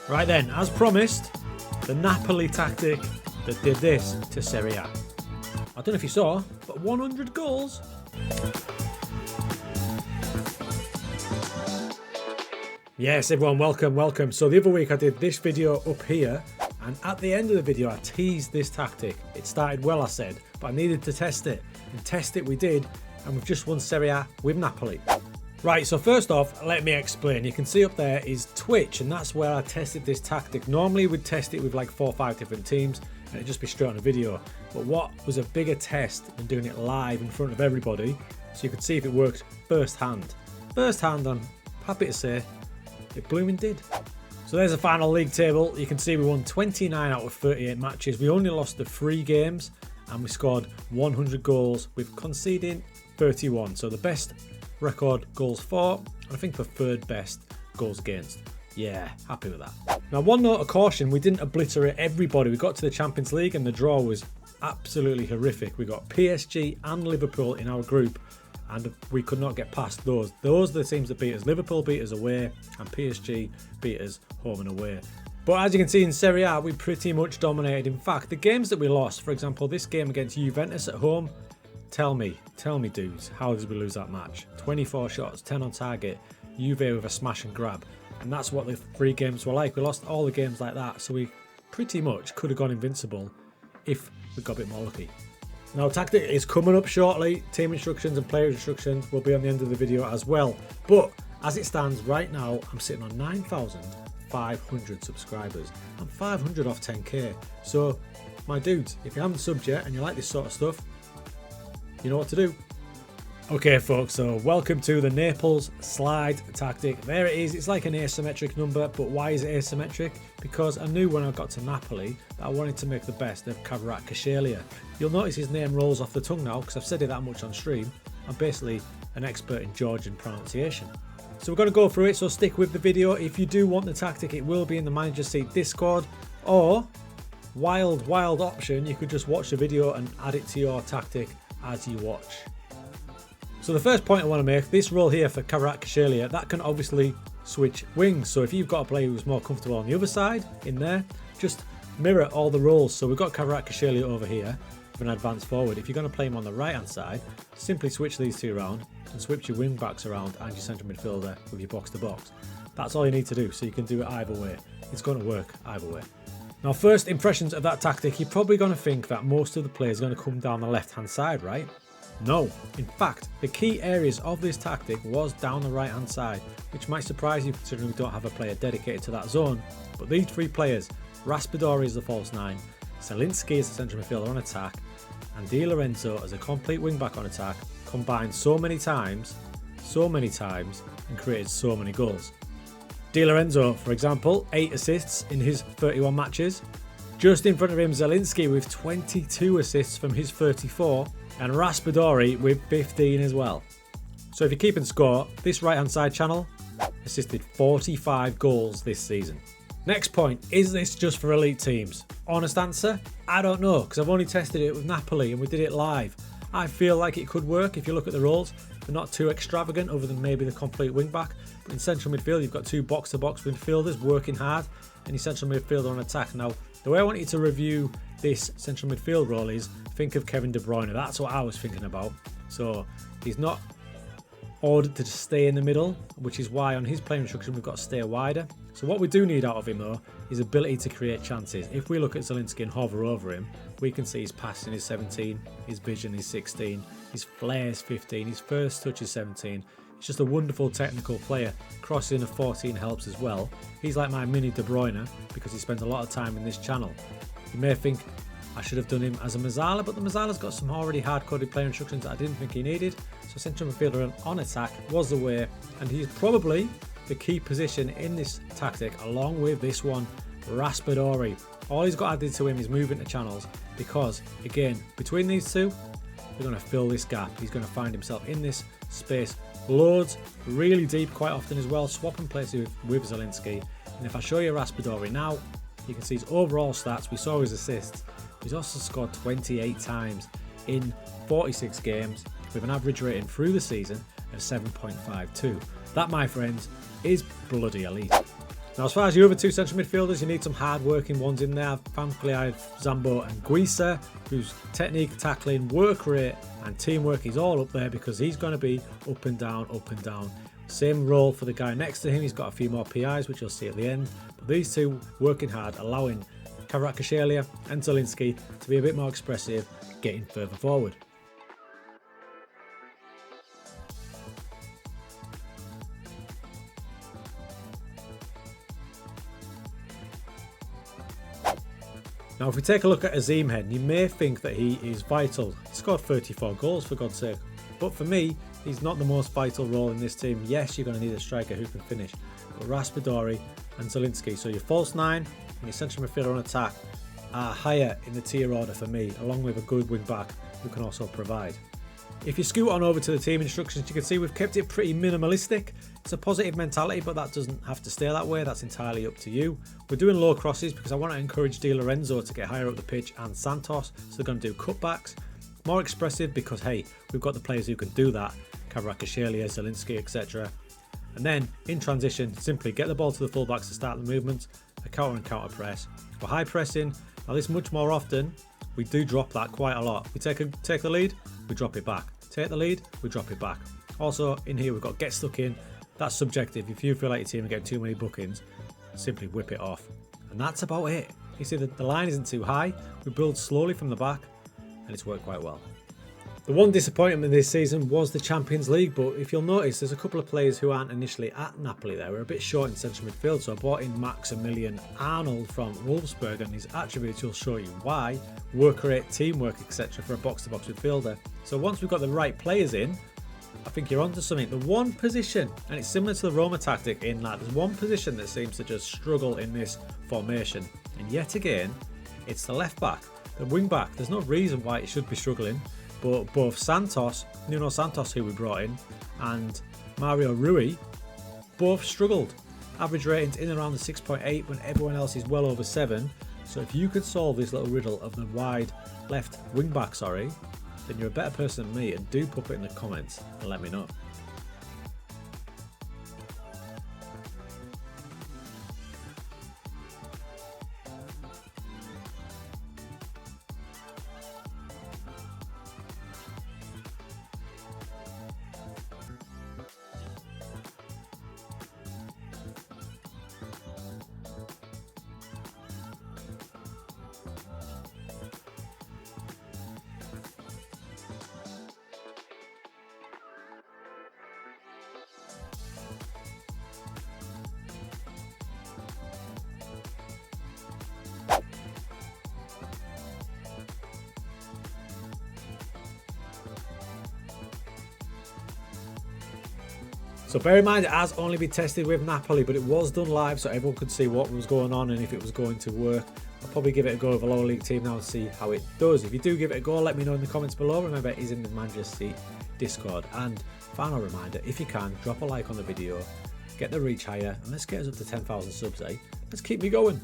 Right then, as promised, the Napoli tactic that did this to Serie A. I don't know if you saw, but 100 goals. Yes, everyone, welcome. So the other week I did this video up here, and at the end of the video I teased this tactic. It started well, I said, but I needed to test it. And test it we did, and we've just won Serie A with Napoli. Right, so first off, let me explain. You can see up there is Twitch, and that's where I tested this tactic. Normally we'd test it with like 4 or 5 different teams, and it'd just be straight on a video. But what was a bigger test than doing it live in front of everybody, so you could see if it worked firsthand. Firsthand, I'm happy to say, it blooming did. So there's the final league table. You can see we won 29 out of 38 matches. We only lost the 3 games, and we scored 100 goals with conceding 31. So the best record goals for, and I think the 3rd best goals against. Yeah, happy with that. Now, one note of caution, we didn't obliterate everybody. We got to the Champions League and the draw was absolutely horrific. We got PSG and Liverpool in our group, and we could not get past those. Those are the teams that beat us. Liverpool beat us away, and PSG beat us home and away. But as you can see in Serie A, we pretty much dominated. In fact, the games that we lost, for example, this game against Juventus at home, tell me dudes, how did we lose that match? 24 shots, 10 on target, Juve with a smash and grab. And that's what the 3 games were like. We lost all the games like that, so we pretty much could have gone invincible if we got a bit more lucky. Now, tactic is coming up shortly. Team instructions and player instructions will be on the end of the video as well. But as it stands right now, I'm sitting on 9,500 subscribers. I'm 500 off 10k. So, my dudes, if you haven't subbed yet and you like this sort of stuff, you know what to do. Okay folks, so welcome to the Naples slide tactic. There it is. It's like an asymmetric number, but why is it asymmetric? Because I knew when I got to Napoli that I wanted to make the best of Kvaratskhelia. You'll notice his name rolls off the tongue now because I've said it that much on stream. I'm basically an expert in Georgian pronunciation. So we're going to go through it, so stick with the video. If you do want the tactic, it will be in the Manager Seat Discord, or wild option, you could just watch the video and add it to your tactic as you watch. So the first point I want to make, this role here for Kvaratskhelia, that can obviously switch wings. So if you've got a player who's more comfortable on the other side, in there, just mirror all the roles. So we've got Kvaratskhelia over here with an advance forward. If you're going to play him on the right hand side, simply switch these 2 around and switch your wing backs around and your central midfielder with your box to box. That's all you need to do, so you can do it either way. It's going to work either way. Now, first impressions of that tactic, you're probably going to think that most of the players are going to come down the left hand side, right? No, in fact, the key areas of this tactic was down the right hand side, which might surprise you considering we don't have a player dedicated to that zone. But these 3 players, Raspadori as the false 9, Zielinski as the central midfielder on attack, and Di Lorenzo as a complete wing back on attack, combined so many times, and created so many goals. Di Lorenzo, for example, 8 assists in his 31 matches. Just in front of him, Zielinski with 22 assists from his 34, and Raspadori with 15 as well. So if you're keeping score, this right hand side channel assisted 45 goals this season. Next point, is this just for elite teams? Honest answer, I don't know, because I've only tested it with Napoli and we did it live. I feel like it could work if you look at the roles. They're not too extravagant other than maybe the complete wing back. But in central midfield, you've got 2 box-to-box midfielders working hard and your central midfielder on attack. Now, the way I want you to review this central midfield role is think of Kevin De Bruyne. That's what I was thinking about. So he's not ordered to just stay in the middle, which is why on his playing instruction we've got to stay wider. So what we do need out of him though is ability to create chances. If we look at Zielinski and hover over him, we can see his passing is 17, his vision is 16, his flair is 15, his first touch is 17. He's just a wonderful technical player. Crossing of 14 helps as well. He's like my mini De Bruyne because he spends a lot of time in this channel. You may think I should have done him as a Mazzala, but the Mazzala's got some already hard-coded player instructions that I didn't think he needed. So central midfielder on attack was the way, and he's probably the key position in this tactic, along with this one, Raspadori. All he's got added to him is moving to channels because, again, between these two, we're going to fill this gap. He's going to find himself in this space loads, really deep quite often as well, swapping places with Zielinski. And if I show you Raspadori now, you can see his overall stats. We saw his assists. He's also scored 28 times in 46 games with an average rating through the season of 7.52. That, my friends, is bloody elite. Now, as far as your other two central midfielders, you need some hard-working ones in there. Thankfully, I have Zambo and Guisa, whose technique, tackling, work rate and teamwork is all up there because he's going to be up and down, up and down. Same role for the guy next to him. He's got a few more PIs, which you'll see at the end. But these two working hard, allowing Kvaratskhelia and Zielinski to be a bit more expressive, getting further forward. Now, if we take a look at Azim Hen, you may think that he is vital. He scored 34 goals, for God's sake. But for me, he's not the most vital role in this team. Yes, you're going to need a striker who can finish. But Raspadori and Zielinski, so your false nine and your central midfielder on attack, are higher in the tier order for me, along with a good wing back who can also provide. If you scoot on over to the team instructions, you can see we've kept it pretty minimalistic. It's a positive mentality, but that doesn't have to stay that way. That's entirely up to you. We're doing low crosses because I want to encourage Di Lorenzo to get higher up the pitch, and Santos, so they're going to do cutbacks. More expressive because, hey, we've got the players who can do that. Kvaratskhelia, Zielinski, etc. And then, in transition, simply get the ball to the fullbacks to start the movement, a counter and counter press. We're high pressing. Now, this much more often, we do drop that quite a lot. We take the lead, we drop it back. Take the lead, we drop it back. Also, in here, we've got get stuck in. That's subjective. If you feel like your team are getting too many bookings, simply whip it off. And that's about it. You see, the line isn't too high. We build slowly from the back, and it's worked quite well. The one disappointment this season was the Champions League, but if you'll notice, there's a couple of players who aren't initially at Napoli there. We're a bit short in central midfield, so I brought in Maximilian Arnold from Wolfsburg, and his attributes will show you why. Work rate, teamwork, etc. for a box-to-box midfielder. So once we've got the right players in, I think you're onto something. The one position, and it's similar to the Roma tactic in that there's one position that seems to just struggle in this formation, and yet again, it's the left back. The wing back, there's no reason why it should be struggling. But both Nuno Santos, who we brought in, and Mario Rui, both struggled. Average ratings in and around the 6.8 when everyone else is well over 7. So if you could solve this little riddle of the wide left wing back, then you're a better person than me, and do pop it in the comments and let me know. So bear in mind, it has only been tested with Napoli, but it was done live so everyone could see what was going on and if it was going to work. I'll probably give it a go with a lower league team now and see how it does. If you do give it a go, let me know in the comments below. Remember, it is in the Manager's Seat Discord. And final reminder, if you can, drop a like on the video, get the reach higher, and let's get us up to 10,000 subs, eh? Let's keep me going.